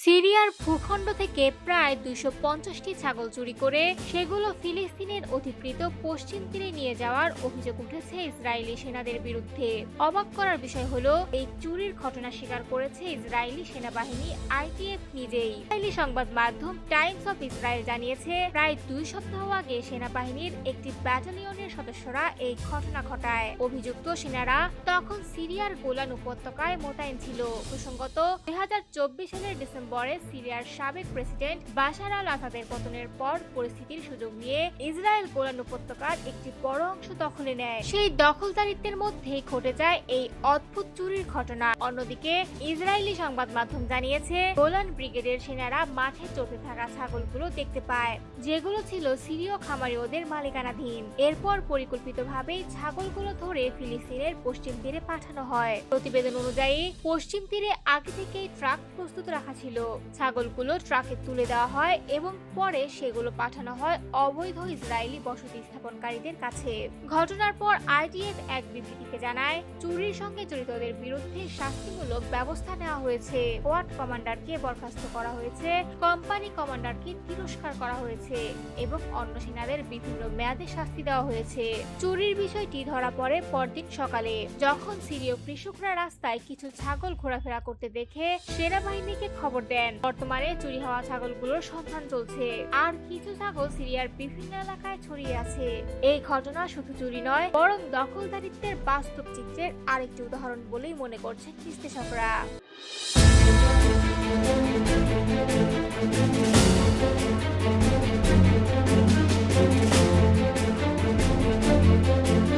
সিরিয়ার ভূখণ্ড থেকে প্রায় ২৫০টি ছাগল চুরি করে সেগুলো ফিলিস্তিনের অধিকৃত পশ্চিম তীরে নিয়ে যাওয়ার অভিযোগ উঠেছে ইসরায়েলি সেনাদের বিরুদ্ধে। অবাক করার বিষয় হলো, এই চুরির ঘটনা স্বীকার করেছে ইসরায়েলি সেনাবাহিনী আইটিএফ নিজেই। ইসরায়েলি সংবাদ মাধ্যম টাইমস অফ ইসরায়েল জানিয়েছে, প্রায় ২ সপ্তাহ আগে সেনাবাহিনীর একটি ব্যাটালিয়নের সদস্যরা এই ঘটনা ঘটায়। অভিযুক্ত সেনারা তখন সিরিয়ার গোলান উপত্যকায় মোতায়েন ছিল। প্রসঙ্গত, ২০২৪ সালের ডিসেম্বরে সিরিয়ার সাবেক প্রেসিডেন্ট বাশার আল আসাদের পতনের পর পরিস্থিতির সুযোগ নিয়ে ইসরায়েল গোলান উপত্যকার একটি বড় অংশ দখলে নেয়। সেই দখলদারিত্বের মধ্যেই ঘটে যায় এই অদ্ভুত চুরির ঘটনা। অন্যদিকে ইসরায়েলি সংবাদ মাধ্যম জানিয়েছে, গোলান ব্রিগেডের সেনারা মাঠে চড়তে থাকা ছাগলগুলো দেখতে পায়, যেগুলো ছিল সিরীয় খামারিওদের মালিকানাধীন। এরপর পরিকল্পিতভাবেই ছাগলগুলো ধরে ফিলিস্তিনের পশ্চিম তীরে পাঠানো হয়। প্রতিবেদন অনুযায়ী পশ্চিম তীরে আগে থেকেই ট্রাক প্রস্তুত রাখা ছিল। ছাগলগুলো ট্রাকে তুলে দেওয়া হয় এবং পরে সেগুলো পাঠানো হয় অবৈধ ইসরায়েলি বসতি স্থাপনকারীদের কাছে। ঘটনার পর আইডিএফ এক বিবৃতিতে জানায়, চুরির সঙ্গে জড়িতদের বিরুদ্ধে শাস্তিমূলক ব্যবস্থা নেওয়া হয়েছে। স্কোয়াড কমান্ডারকে বরখাস্ত করা হয়েছে, কোম্পানি কমান্ডারকে তিরস্কার করা হয়েছে এবং অন্য সেনাদের বিভিন্ন মেয়াদে শাস্তি দেওয়া হয়েছে। চুরির বিষয়টি ধরা পড়ে পরদিন সকালে, যখন সিরীয় কৃষকরা রাস্তায় কিছু ছাগল ঘোরাফেরা করতে দেখে সেনাবাহিনীকে খবর দেন। বর্তমানে চুরি হওয়া ছাগলগুলোর সন্ধান চলছে, আর কিছু ছাগল সিরিয়ার বিভিন্ন এলাকায় ছড়িয়ে আছে। এই ঘটনা শুধু চুরি নয়, বরং দখলদারিত্বের বাস্তব চিত্রের আরেকটি উদাহরণ বলেই মনে করছেন বিশ্লেষকরা।